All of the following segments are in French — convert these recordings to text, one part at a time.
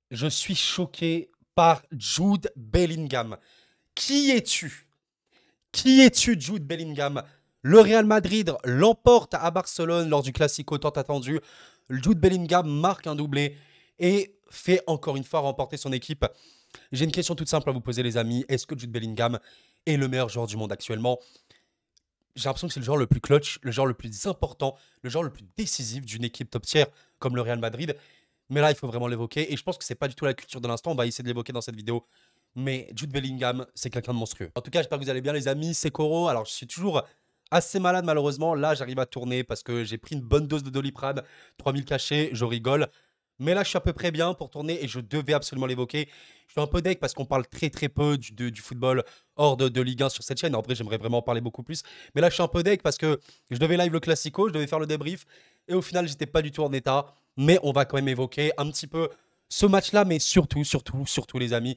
Je suis choqué par Jude Bellingham. Qui es-tu? Qui es-tu, Jude Bellingham? Le Real Madrid l'emporte à Barcelone lors du Classico tant attendu. Jude Bellingham marque un doublé et fait encore une fois remporter son équipe. J'ai une question toute simple à vous poser, les amis. Est-ce que Jude Bellingham est le meilleur joueur du monde actuellement? J'ai l'impression que c'est le joueur le plus clutch, le joueur le plus important, le joueur le plus décisif d'une équipe top tier comme le Real Madrid. Mais là, il faut vraiment l'évoquer. Et je pense que c'est pas du tout la culture de l'instant. On va essayer de l'évoquer dans cette vidéo. Mais Jude Bellingham, c'est quelqu'un de monstrueux. En tout cas, j'espère que vous allez bien, les amis. C'est Koro. Alors, je suis toujours assez malade, malheureusement. Là, j'arrive à tourner parce que j'ai pris une bonne dose de Doliprane. 3000 cachets, je rigole. Mais là, je suis à peu près bien pour tourner et je devais absolument l'évoquer. Je suis un peu deg parce qu'on parle très très peu du football hors de Ligue 1 sur cette chaîne. En vrai, j'aimerais vraiment en parler beaucoup plus. Mais là, je suis un peu deg parce que je devais live le Classico, je devais faire le débrief. Et au final, j'étais pas du tout en état. Mais on va quand même évoquer un petit peu ce match-là. Mais surtout, surtout, surtout, les amis,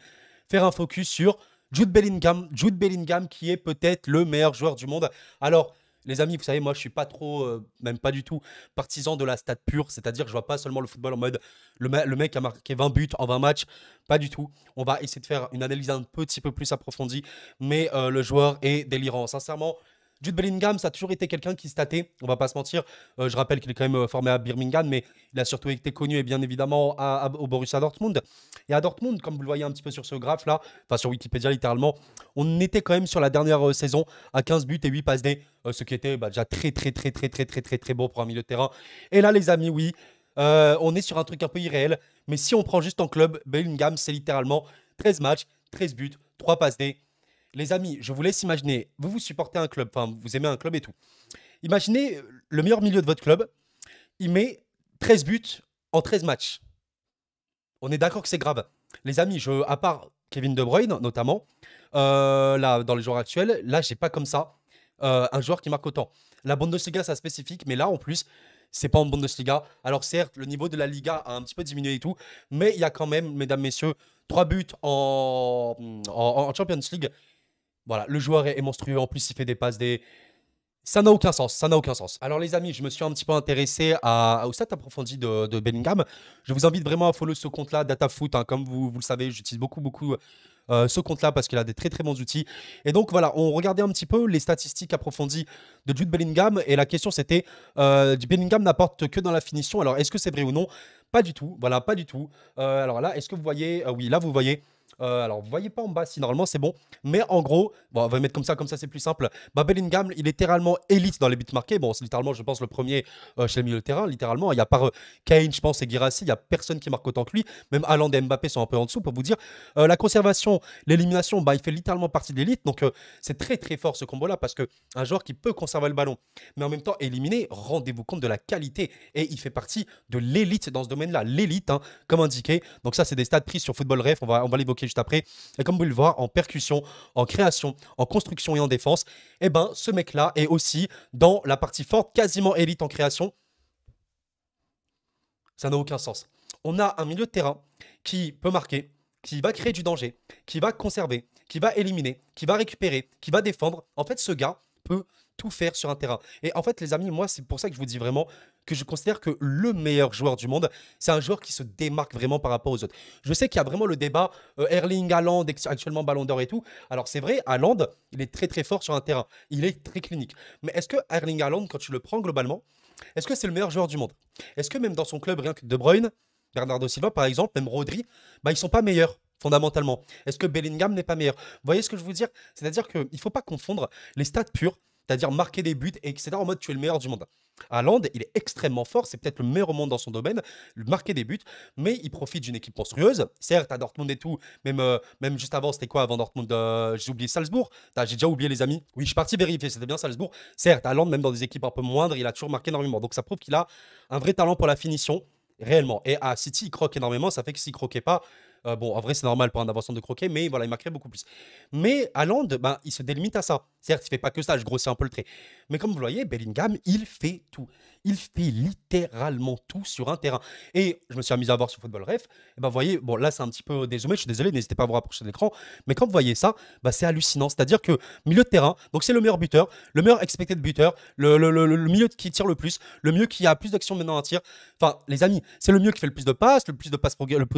faire un focus sur Jude Bellingham. Jude Bellingham qui est peut-être le meilleur joueur du monde. Alors, les amis, vous savez, moi, je suis pas trop, même pas du tout, partisan de la stat pure. C'est-à-dire, je vois pas seulement le football en mode le mec a marqué 20 buts en 20 matchs. Pas du tout. On va essayer de faire une analyse un petit peu plus approfondie. Mais le joueur est délirant. Sincèrement, Jude Bellingham, ça a toujours été quelqu'un qui statait, on va pas se mentir. Je rappelle qu'il est quand même formé à Birmingham, mais il a surtout été connu et bien évidemment au Borussia Dortmund. Et à Dortmund, comme vous le voyez un petit peu sur ce graphe là, enfin sur Wikipédia littéralement, on était quand même sur la dernière saison à 15 buts et 8 passes D, ce qui était déjà très très très très très très très très beau pour un milieu de terrain. Et là les amis, oui, on est sur un truc un peu irréel, mais si on prend juste en club, Bellingham c'est littéralement 13 matchs, 13 buts, 3 passes D. Les amis, je vous laisse imaginer, vous supportez un club, enfin vous aimez un club et tout. Imaginez le meilleur milieu de votre club, il met 13 buts en 13 matchs. On est d'accord que c'est grave. Les amis, à part Kevin De Bruyne notamment, là dans les joueurs actuels, là j'ai pas comme ça un joueur qui marque autant. La Bundesliga c'est spécifique, mais là en plus c'est pas en Bundesliga. Alors certes, le niveau de la Liga a un petit peu diminué et tout, mais il y a quand même, mesdames, messieurs, 3 buts en Champions League. Voilà, le joueur est monstrueux. En plus, il fait des passes, ça n'a aucun sens, ça n'a aucun sens. Alors les amis, je me suis un petit peu intéressé au stats approfondi de Bellingham. Je vous invite vraiment à follow ce compte-là, DataFoot. Hein, comme vous le savez, j'utilise beaucoup ce compte-là parce qu'il a des très très bons outils. Et donc voilà, on regardait un petit peu les statistiques approfondies de Jude Bellingham. Et la question c'était, Bellingham n'apporte que dans la finition. Alors est-ce que c'est vrai ou non? Pas du tout, voilà, pas du tout. Alors là, est-ce que vous voyez? Oui, là vous voyez. Alors, vous voyez pas en bas si normalement c'est bon. Mais en gros, bon, on va mettre comme ça c'est plus simple. Bah, Bellingham, il est littéralement élite dans les buts marqués. Bon, c'est littéralement, je pense, le premier chez le milieu de terrain. Littéralement, il y a par Kane, je pense, et Guirassy, il y a personne qui marque autant que lui. Même Haaland et Mbappé sont un peu en dessous pour vous dire. La conservation, l'élimination, bah, il fait littéralement partie de l'élite. Donc, c'est très très fort ce combo-là parce que un joueur qui peut conserver le ballon, mais en même temps éliminer, rendez-vous compte de la qualité. Et il fait partie de l'élite dans ce domaine-là. L'élite, hein, comme indiqué. Donc, ça, c'est des stats pris sur Football Ref. On va l'évoquer juste après. Et comme vous le voyez, en percussion, en création, en construction et en défense, eh ben, ce mec-là est aussi dans la partie forte, quasiment élite en création. Ça n'a aucun sens. On a un milieu de terrain qui peut marquer, qui va créer du danger, qui va conserver, qui va éliminer, qui va récupérer, qui va défendre. En fait, ce gars peut tout faire sur un terrain. Et en fait, les amis, moi, c'est pour ça que je vous dis vraiment que je considère que le meilleur joueur du monde, c'est un joueur qui se démarque vraiment par rapport aux autres. Je sais qu'il y a vraiment le débat Erling Haaland, actuellement Ballon d'Or et tout. Alors, c'est vrai, Haaland, il est très très fort sur un terrain. Il est très clinique. Mais est-ce que Erling Haaland, quand tu le prends globalement, est-ce que c'est le meilleur joueur du monde? Est-ce que même dans son club, rien que De Bruyne, Bernardo Silva par exemple, même Rodri, bah, ils sont pas meilleurs fondamentalement. Est-ce que Bellingham n'est pas meilleur? Vous voyez ce que je veux dire? C'est-à-dire qu'il ne faut pas confondre les stats purs, c'est-à-dire marquer des buts, etc. en mode tu es le meilleur du monde. Haaland, il est extrêmement fort, c'est peut-être le meilleur au monde dans son domaine, marquer des buts, mais il profite d'une équipe monstrueuse. Certes, à Dortmund et tout, même juste avant, c'était quoi avant Dortmund? J'ai oublié Salzbourg. J'ai déjà oublié les amis. Oui, je suis parti vérifier, c'était bien Salzbourg. Certes, Haaland, même dans des équipes un peu moindres, il a toujours marqué énormément. Donc ça prouve qu'il a un vrai talent pour la finition, réellement. Et à City, il croque énormément, ça fait que s'il croquait pas, Bon, en vrai, c'est normal pour un avancement de croquet, mais voilà, il marquerait beaucoup plus. Mais Haaland, ben, il se délimite à ça. Certes, il fait pas que ça, je grossis un peu le trait. Mais comme vous le voyez, Bellingham, il fait tout. Il fait littéralement tout sur un terrain. Et je me suis amusé à voir sur Football Ref. Et ben, vous voyez, bon, là, c'est un petit peu dézoomé, je suis désolé, n'hésitez pas à vous rapprocher de l'écran. Mais quand vous voyez ça, bah, c'est hallucinant. C'est-à-dire que milieu de terrain, donc c'est le meilleur buteur, le meilleur expected buteur, le milieu qui tire le plus, le mieux qui a plus d'actions maintenant à tir. Enfin, les amis, c'est le mieux qui fait le plus de passes le plus de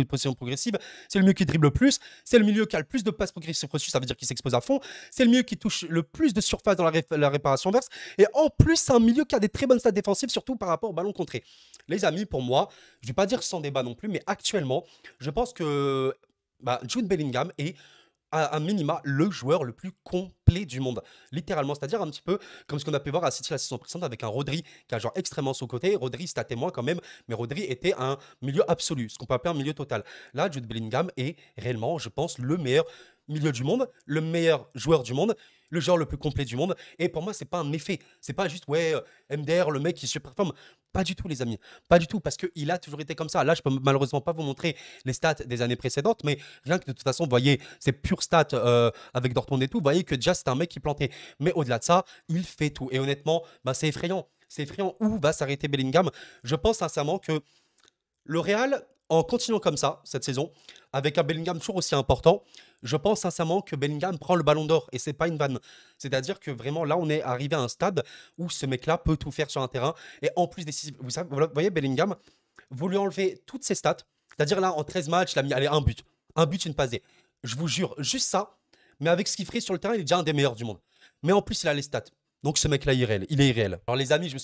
positions progressives, c'est le mieux qui dribble le plus, c'est le milieu qui a le plus de passes progressives reçues, ça veut dire qu'il s'expose à fond, c'est le milieu qui touche le plus de surface dans la réparation verse, et en plus, c'est un milieu qui a des très bonnes stats défensives, surtout par rapport au ballon contré. Les amis, pour moi, je ne vais pas dire sans débat non plus, mais actuellement, je pense que bah, Jude Bellingham est à un minima le joueur le plus complet du monde. Littéralement, c'est-à-dire un petit peu comme ce qu'on a pu voir à City la saison précédente avec un Rodri qui a genre extrêmement son côté. Rodri, c'était témoin quand même, mais Rodri était un milieu absolu, ce qu'on peut appeler un milieu total. Là, Jude Bellingham est réellement, je pense, le meilleur milieu du monde, le meilleur joueur du monde, le joueur le plus complet du monde. Et pour moi, c'est pas un effet. C'est pas juste, ouais, MDR, le mec qui surperforme. Pas du tout, les amis. Pas du tout, parce qu'il a toujours été comme ça. Là, je peux malheureusement pas vous montrer les stats des années précédentes, mais rien que de toute façon, vous voyez, c'est pure stats avec Dortmund et tout, vous voyez que déjà, c'est un mec qui plantait. Mais au-delà de ça, il fait tout. Et honnêtement, bah, c'est effrayant. C'est effrayant où va s'arrêter Bellingham. Je pense sincèrement que le Real, en continuant comme ça, cette saison, avec un Bellingham toujours aussi important, je pense sincèrement que Bellingham prend le ballon d'or et c'est pas une vanne. C'est-à-dire que vraiment là, on est arrivé à un stade où ce mec-là peut tout faire sur un terrain et en plus décisif. Vous voyez, Bellingham, vous lui enlevez toutes ses stats. C'est-à-dire là, en 13 matchs, il a mis allez, un but. Un but, une passe D. Je vous jure, juste ça, mais avec ce qu'il ferait sur le terrain, il est déjà un des meilleurs du monde. Mais en plus, il a les stats. Donc ce mec-là, il est irréel. Alors les amis, je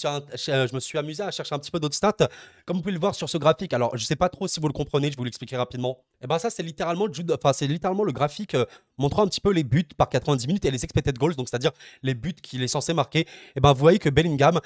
me suis amusé à chercher un petit peu d'autres stats. Comme vous pouvez le voir sur ce graphique, alors je sais pas trop si vous le comprenez, je vais vous l'expliquer rapidement. Et ben ça, c'est littéralement, c'est littéralement le graphique montrant un petit peu les buts par 90 minutes et les expected goals, donc c'est-à-dire les buts qu'il est censé marquer. Et ben vous voyez que Bellingham,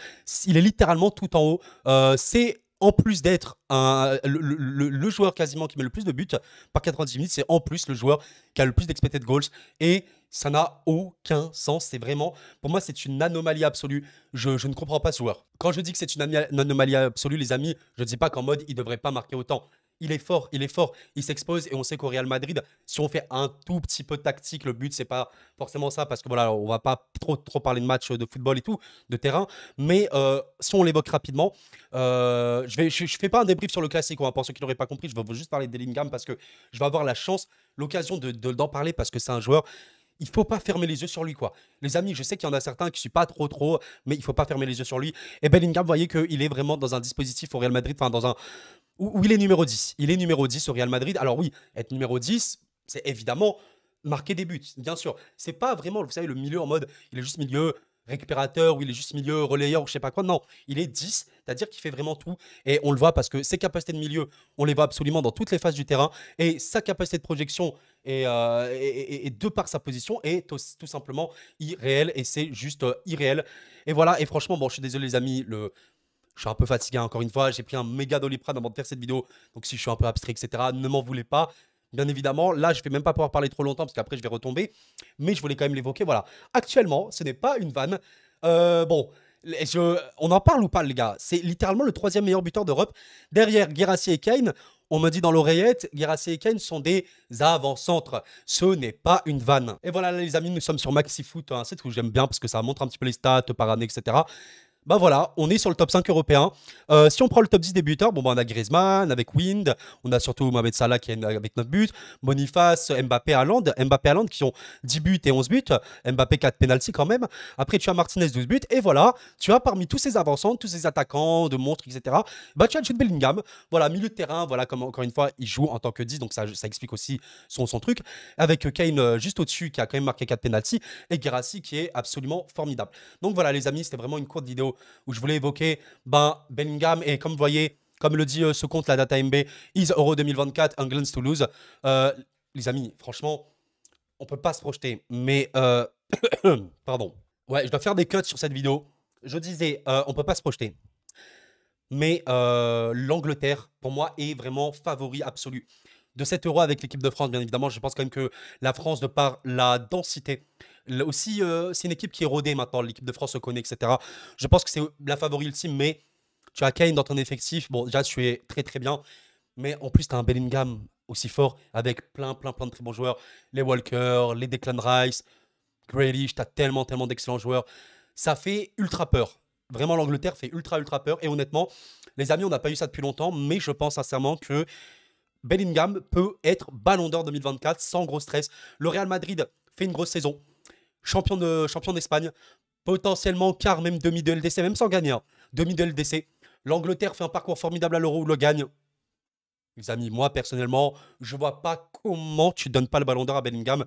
il est littéralement tout en haut. C'est en plus d'être le joueur quasiment qui met le plus de buts par 90 minutes, c'est en plus le joueur qui a le plus d'expected goals. Et ça n'a aucun sens. C'est vraiment, pour moi, c'est une anomalie absolue. Je ne comprends pas ce joueur. Quand je dis que c'est une anomalie absolue, les amis, je ne dis pas qu'en mode il ne devrait pas marquer autant. Il est fort, il s'expose et on sait qu'au Real Madrid, si on fait un tout petit peu tactique, le but c'est pas forcément ça parce que voilà, on va pas trop parler de match de football et tout, de terrain, mais si on l'évoque rapidement, je fais pas un débrief sur le classique, hein, pour ceux qui n'auraient pas compris, je vais juste parler de Bellingham parce que je vais avoir la chance, l'occasion d'en parler parce que c'est un joueur. Il faut pas fermer les yeux sur lui, quoi. Les amis, je sais qu'il y en a certains qui ne suivent pas trop, mais il faut pas fermer les yeux sur lui. Et Bellingham, vous voyez qu'il est vraiment dans un dispositif au Real Madrid, enfin dans un où il est numéro 10. Il est numéro 10 au Real Madrid. Alors oui, être numéro 10, c'est évidemment marquer des buts, bien sûr. C'est pas vraiment, vous savez, le milieu en mode, il est juste milieu récupérateur ou il est juste milieu relayeur ou je sais pas quoi. Non, il est 10, c'est-à-dire qu'il fait vraiment tout. Et on le voit parce que ses capacités de milieu, on les voit absolument dans toutes les phases du terrain. Et sa capacité de projection et de par sa position est tout simplement irréelle et c'est juste irréel. Et voilà, et franchement, bon, je suis désolé les amis, je suis un peu fatigué encore une fois. J'ai pris un méga Doliprane avant de faire cette vidéo. Donc si je suis un peu abstrait, etc., ne m'en voulez pas. Bien évidemment, là, je ne vais même pas pouvoir parler trop longtemps parce qu'après, je vais retomber. Mais je voulais quand même l'évoquer. Voilà. Actuellement, ce n'est pas une vanne. Bon, on en parle ou pas, les gars? C'est littéralement le troisième meilleur buteur d'Europe. Derrière Guirassy et Kane, on me dit dans l'oreillette, Guirassy et Kane sont des avant-centres. Ce n'est pas une vanne. Et voilà, les amis, nous sommes sur MaxiFoot, un site que j'aime bien parce que ça montre un petit peu les stats par année, etc. Bah voilà, on est sur le top 5 européen. Si on prend le top 10 des buteurs, bon bah on a Griezmann avec Wind, on a surtout Mohamed Salah qui est avec 9 buts, Boniface, Mbappé, Haaland qui ont 10 buts et 11 buts, Mbappé 4 penalty quand même. Après tu as Martinez 12 buts et voilà, tu as parmi tous ces avançants, tous ces attaquants de monstres, etc. Bah tu as Jude Bellingham, voilà, milieu de terrain, voilà, comme encore une fois, il joue en tant que 10, donc ça explique aussi son truc. Avec Kane juste au-dessus qui a quand même marqué 4 penalty et Guirassy qui est absolument formidable. Donc voilà les amis, c'était vraiment une courte vidéo où je voulais évoquer Bellingham et comme vous voyez, comme le dit ce compte, la data MB, is Euro 2024, England to lose. Les amis, franchement, on peut pas se projeter, mais pardon. Ouais, je dois faire des cuts sur cette vidéo. Je disais, on peut pas se projeter. Mais l'Angleterre, pour moi, est vraiment favori absolu de cet euro avec l'équipe de France, bien évidemment. Je pense quand même que la France, de par la densité, aussi, c'est une équipe qui est rodée maintenant. L'équipe de France se connaît, etc. Je pense que c'est la favori ultime, mais tu as Kane dans ton effectif. Bon, déjà, tu es très très bien. Mais en plus, tu as un Bellingham aussi fort avec plein de très bons joueurs. Les Walker, les Declan Rice, Grealish, t'as tellement d'excellents joueurs. Ça fait ultra peur. Vraiment, l'Angleterre fait ultra peur. Et honnêtement, les amis, on n'a pas eu ça depuis longtemps, mais je pense sincèrement que Bellingham peut être Ballon d'Or 2024 sans gros stress. Le Real Madrid fait une grosse saison. Champion d'Espagne. Potentiellement quart, même demi de LDC, même sans gagner. Hein. Demi de LDC. L'Angleterre fait un parcours formidable à l'Euro où le gagne. Les amis, moi personnellement, je vois pas comment tu donnes pas le Ballon d'Or à Bellingham.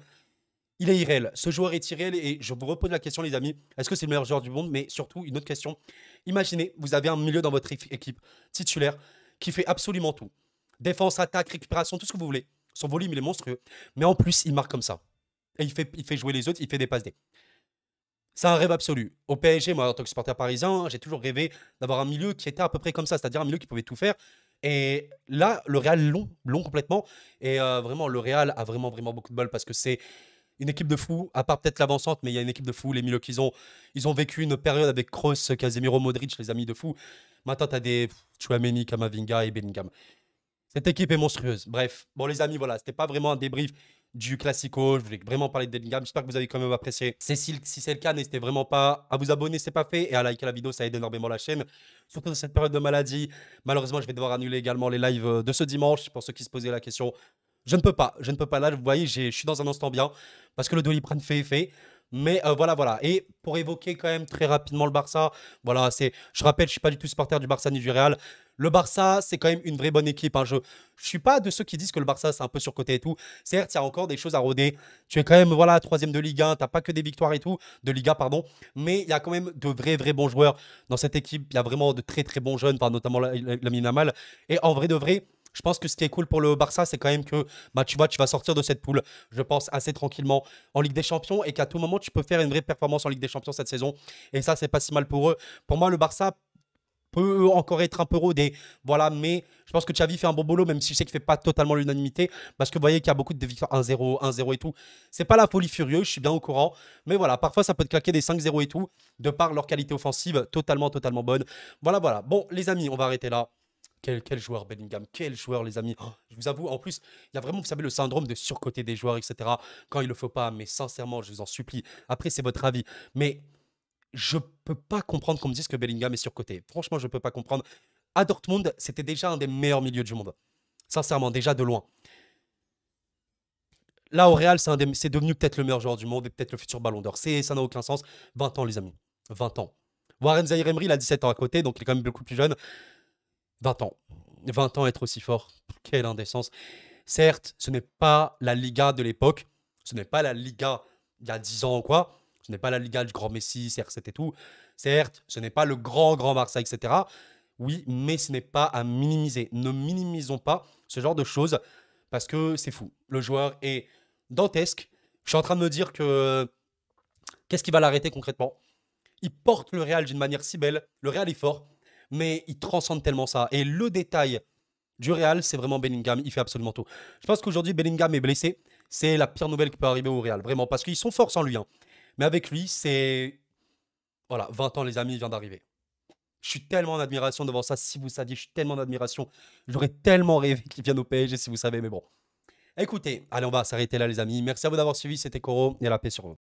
Il est irréel. Ce joueur est irréel et je vous repose la question, les amis. Est-ce que c'est le meilleur joueur du monde? Mais surtout, une autre question. Imaginez, vous avez un milieu dans votre équipe titulaire qui fait absolument tout. Défense, attaque, récupération, tout ce que vous voulez. Son volume, il est monstrueux. Mais en plus, il marque comme ça. Et il fait jouer les autres, il fait des passes D. C'est un rêve absolu. Au PSG, moi, en tant que supporter parisien, j'ai toujours rêvé d'avoir un milieu qui était à peu près comme ça, c'est-à-dire un milieu qui pouvait tout faire. Et là, le Real long complètement. Et vraiment, le Real a vraiment beaucoup de bol parce que c'est une équipe de fous, à part peut-être l'avancante, mais il y a une équipe de fous. Les milieux ils ont vécu une période avec Kroos, Casemiro, Modric, les amis de fous. Maintenant, tu as des Tchouaméni, Kamavinga et Bellingham. Cette équipe est monstrueuse. Bref, bon les amis, voilà, c'était pas vraiment un débrief du Classico. Je voulais vraiment parler de Bellingham. J'espère que vous avez quand même apprécié. Si c'est le cas, n'hésitez vraiment pas à vous abonner, c'est pas fait, et à liker la vidéo, ça aide énormément la chaîne. Surtout dans cette période de maladie. Malheureusement, je vais devoir annuler également les lives de ce dimanche. Pour ceux qui se posaient la question, je ne peux pas. Là, vous voyez, je suis dans un instant bien parce que le Doliprane fait effet. Mais voilà. Et pour évoquer quand même très rapidement le Barça, voilà, je rappelle, je suis pas du tout supporter du Barça ni du Real. Le Barça, c'est quand même une vraie bonne équipe. Hein. Je suis pas de ceux qui disent que le Barça, c'est un peu surcoté et tout. Certes, il y a encore des choses à rôder. Tu es quand même, voilà, troisième de Ligue 1. T'as pas que des victoires et tout, de Liga, pardon. Mais il y a quand même de vrais bons joueurs dans cette équipe. Il y a vraiment de très bons jeunes, enfin, notamment Lamine Yamal. Et en vrai de vrai, je pense que ce qui est cool pour le Barça, c'est quand même que bah, tu vois, tu vas sortir de cette poule, je pense, assez tranquillement en Ligue des Champions et qu'à tout moment, tu peux faire une vraie performance en Ligue des Champions cette saison. Et ça, c'est pas si mal pour eux. Pour moi, le Barça peut encore être un peu rodé. Voilà, mais je pense que Xavi fait un bon boulot, même si je sais qu'il ne fait pas totalement l'unanimité, parce que vous voyez qu'il y a beaucoup de victoires 1-0, 1-0 et tout. C'est pas la folie furieuse, je suis bien au courant. Mais voilà, parfois, ça peut te claquer des 5-0 et tout, de par leur qualité offensive totalement bonne. Voilà. Bon, les amis, on va arrêter là. Quel joueur Bellingham, quel joueur les amis. Oh, je vous avoue, en plus, il y a vraiment, vous savez, le syndrome de surcoté des joueurs, etc. Quand il le faut pas, mais sincèrement, je vous en supplie. Après, c'est votre avis. Mais je peux pas comprendre qu'on me dise que Bellingham est surcoté. Franchement, je peux pas comprendre. À Dortmund, c'était déjà un des meilleurs milieux du monde. Sincèrement, déjà de loin. Là, au Real, c'est devenu peut-être le meilleur joueur du monde et peut-être le futur Ballon d'Or. Ça n'a aucun sens. 20 ans, les amis. 20 ans. Warren Zaïre Emery, il a 17 ans à côté, donc il est quand même beaucoup plus jeune. 20 ans. 20 ans être aussi fort. Quelle indécence. Certes, ce n'est pas la Liga de l'époque. Ce n'est pas la Liga il y a 10 ans ou quoi. Ce n'est pas la Liga du grand Messi, CR7 et tout. Certes, ce n'est pas le grand Marseille, etc. Oui, mais ce n'est pas à minimiser. Ne minimisons pas ce genre de choses parce que c'est fou. Le joueur est dantesque. Je suis en train de me dire que qu'est-ce qui va l'arrêter concrètement? Il porte le Real d'une manière si belle. Le Real est fort, mais il transcende tellement ça. Et le détail du Real, c'est vraiment Bellingham. Il fait absolument tout. Je pense qu'aujourd'hui, Bellingham est blessé. C'est la pire nouvelle qui peut arriver au Real. Vraiment, parce qu'ils sont forts sans lui. Hein. Mais avec lui, c'est... Voilà, 20 ans, les amis, il vient d'arriver. Je suis tellement en admiration devant ça. Si vous saviez, je suis tellement en admiration. J'aurais tellement rêvé qu'il vienne au PSG, si vous savez. Mais bon. Écoutez, allez, on va s'arrêter là, les amis. Merci à vous d'avoir suivi. C'était Koro et la paix sur vous.